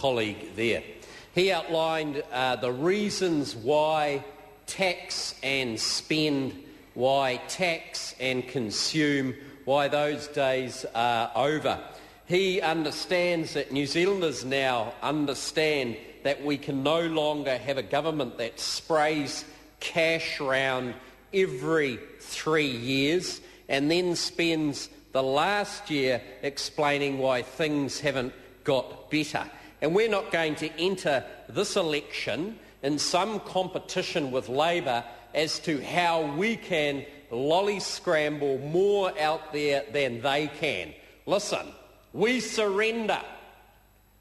colleague there. He outlined the reasons why tax and spend, why tax and consume, why those days are over. He understands that New Zealanders now understand that we can no longer have a government that sprays cash around every 3 years and then spends the last year explaining why things haven't got better. And we're not going to enter this election in some competition with Labor as to how we can lolly-scramble more out there than they can. Listen, we surrender.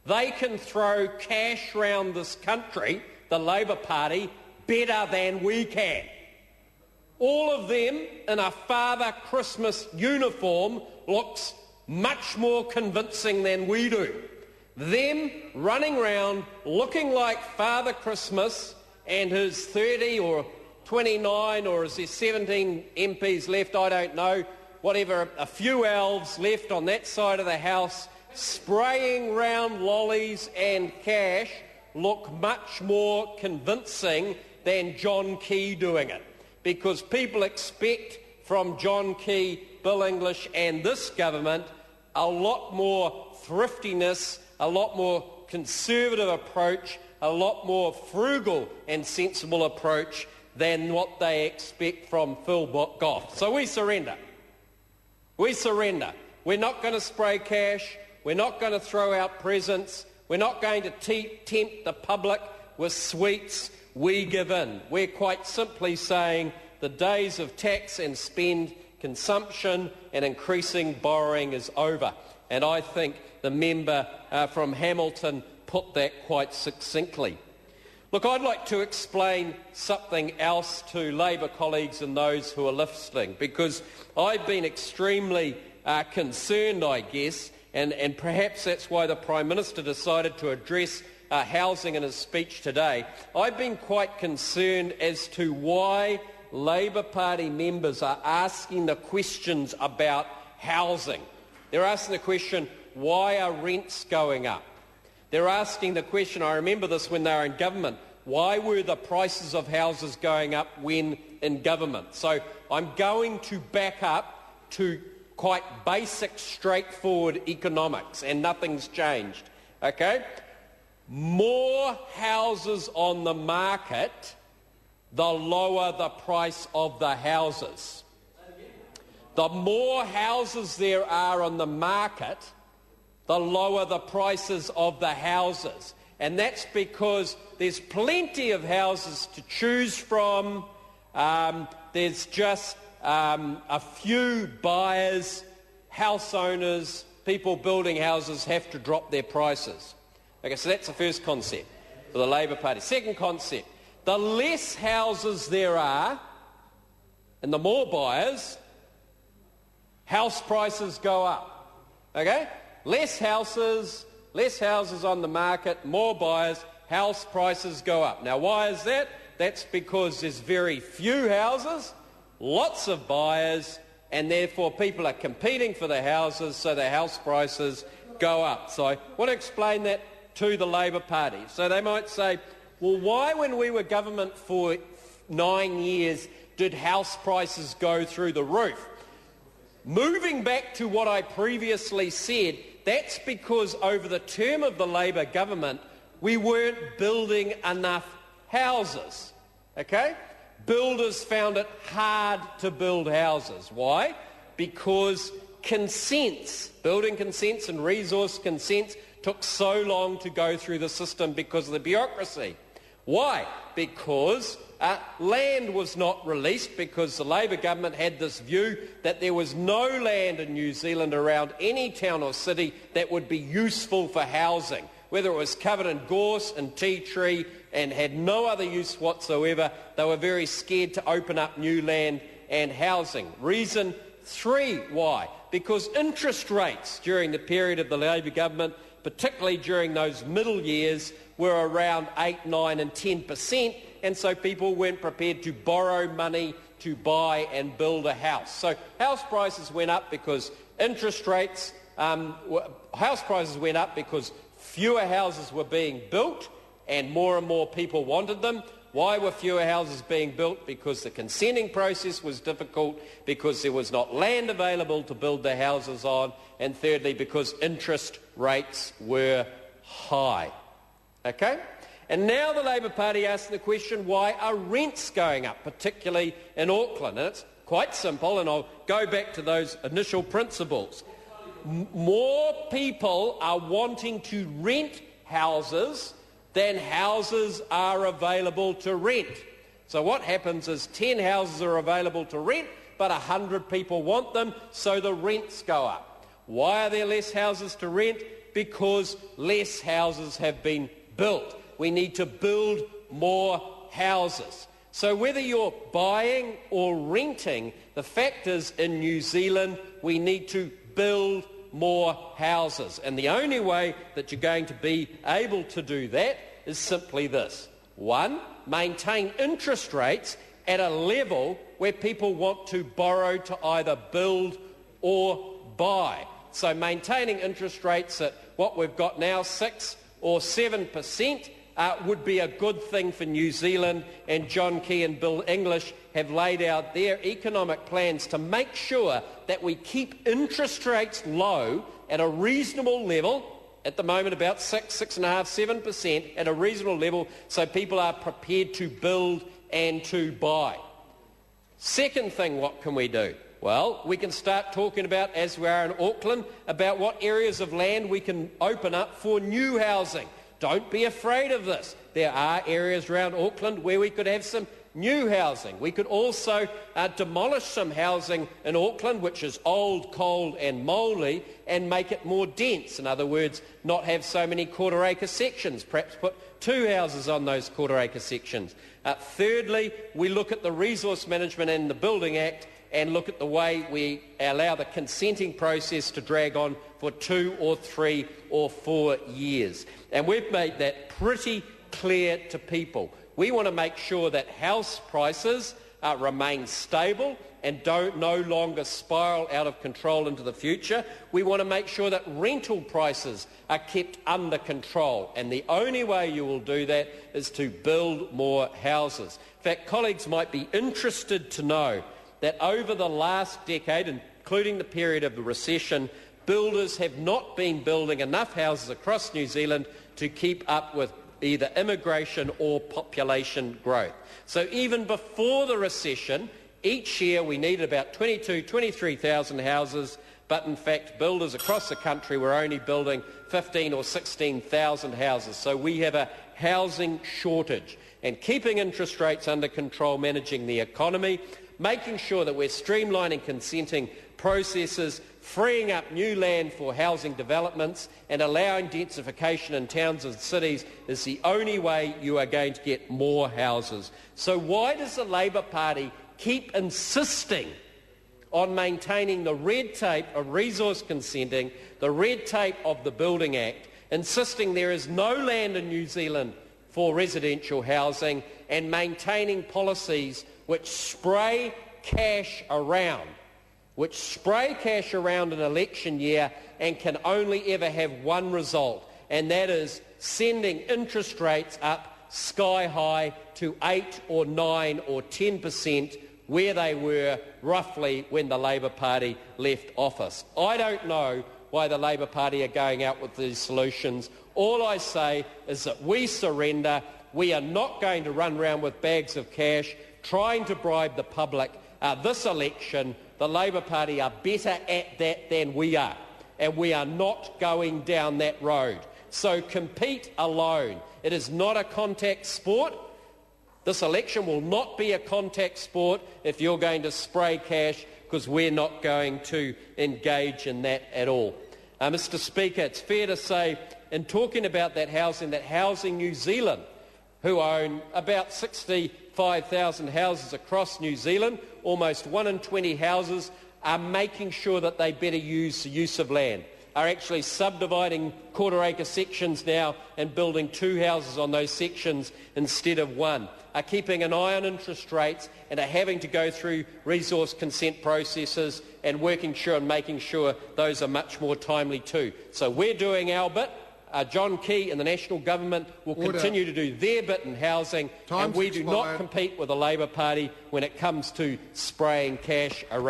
They can throw cash round this country, the Labor Party, better than we can. All of them in a Father Christmas uniform looks much more convincing than we do. Them running around looking like Father Christmas and his 30 or 29 or is there 17 MPs left, I don't know, whatever, a few elves left on that side of the house spraying round lollies and cash look much more convincing than John Key doing it. Because people expect from John Key, Bill English and this government a lot more thriftiness, a lot more conservative approach, a lot more frugal and sensible approach than what they expect from Phil Goff. So we surrender. We surrender. We're not going to spray cash. We're not going to throw out presents. We're not going to tempt the public with sweets. We give in. We're quite simply saying the days of tax and spend, consumption and increasing borrowing is over. And I think the member from Hamilton put that quite succinctly. Look, I'd like to explain something else to Labor colleagues and those who are listening, because I've been extremely concerned, I guess, and perhaps that's why the Prime Minister decided to address housing in his speech today. I've been quite concerned as to why Labor Party members are asking the questions about housing. They're asking the question, why are rents going up? They're asking the question, I remember this when they were in government, why were the prices of houses going up when in government? So I'm going to back up to quite basic, straightforward economics, and nothing's changed. Okay? More houses on the market, the lower the price of the houses. The more houses there are on the market, the lower the prices of the houses. And that's because there's plenty of houses to choose from. There's just a few buyers, house owners, people building houses have to drop their prices. Okay, so that's the first concept for the Labor Party. Second concept, the less houses there are and the more buyers, house prices go up. Okay? Less houses on the market, more buyers, house prices go up. Now, why is that? That's because there's very few houses, lots of buyers, and therefore people are competing for the houses, so the house prices go up. So I want to explain that to the Labor Party. So they might say, well, why when we were government for 9 years did house prices go through the roof? Moving back to what I previously said, that's because over the term of the Labor government, we weren't building enough houses. Okay? Builders found it hard to build houses. Why? Because consents, building consents and resource consents took so long to go through the system because of the bureaucracy. Why? Because land was not released, because the Labor government had this view that there was no land in New Zealand around any town or city that would be useful for housing. Whether it was covered in gorse and tea tree and had no other use whatsoever, they were very scared to open up new land and housing. Reason 3, why? Because interest rates during the period of the Labor government, particularly during those middle years, were around 8, 9 and 10%, and so people weren't prepared to borrow money to buy and build a house. So house prices went up because interest rates, house prices went up because fewer houses were being built and more people wanted them. Why were fewer houses being built? Because the consenting process was difficult, because there was not land available to build the houses on, and thirdly, because interest rates were high. Okay? And now the Labour Party asks the question, why are rents going up, particularly in Auckland? And it's quite simple, and I'll go back to those initial principles. More people are wanting to rent houses than houses are available to rent. So what happens is 10 houses are available to rent, but 100 people want them, so the rents go up. Why are there less houses to rent? Because less houses have been built. We need to build more houses. So whether you're buying or renting, the fact is in New Zealand we need to build more houses. And the only way that you're going to be able to do that is simply this. One, maintain interest rates at a level where people want to borrow to either build or buy. So maintaining interest rates at what we've got now, 6 or 7%, would be a good thing for New Zealand, and John Key and Bill English have laid out their economic plans to make sure that we keep interest rates low at a reasonable level, at the moment about 6.5%, 7%, at a reasonable level, so people are prepared to build and to buy. Second thing, what can we do? Well, we can start talking about, as we are in Auckland, about what areas of land we can open up for new housing. Don't be afraid of this. There are areas around Auckland where we could have some new housing. We could also demolish some housing in Auckland, which is old, cold and mouldy, and make it more dense. In other words, not have so many quarter-acre sections. Perhaps put 2 houses on those quarter-acre sections. Thirdly, we look at the Resource Management and the Building Act and look at the way we allow the consenting process to drag on for 2 or 3 or 4 years. And we've made that pretty clear to people. We want to make sure that house prices remain stable and no longer spiral out of control into the future. We want to make sure that rental prices are kept under control, and the only way you will do that is to build more houses. In fact, colleagues might be interested to know that over the last decade, including the period of the recession, builders have not been building enough houses across New Zealand to keep up with either immigration or population growth. So even before the recession, each year we needed about 23,000 houses, but in fact builders across the country were only building 15,000 or 16,000 houses. So we have a housing shortage. And keeping interest rates under control, managing the economy, making sure that we're streamlining consenting processes, freeing up new land for housing developments and allowing densification in towns and cities is the only way you are going to get more houses. So why does the Labour Party keep insisting on maintaining the red tape of resource consenting, the red tape of the Building Act, insisting there is no land in New Zealand for residential housing, and maintaining policies which spray cash around an election year and can only ever have one result, and that is sending interest rates up sky high to 8 or 9 or 10%, where they were roughly when the Labour Party left office. I don't know why the Labour Party are going out with these solutions. All I say is that we surrender. We are not going to run around with bags of cash trying to bribe the public. This election, the Labour Party are better at that than we are, and we are not going down that road. So compete alone. It is not a contact sport. This election will not be a contact sport if you're going to spray cash, because we're not going to engage in that at all. Mr. Speaker, it's fair to say, in talking about that Housing New Zealand, who own about 65,000 houses across New Zealand, almost 1 in 20 houses, are making sure that they better use the use of land, are actually subdividing quarter-acre sections now and building 2 houses on those sections instead of 1, are keeping an eye on interest rates and are having to go through resource consent processes and making sure those are much more timely too. So we're doing our bit. John Key and the National Government will continue to do their bit in housing, and we do not compete with the Labor Party when it comes to spraying cash around.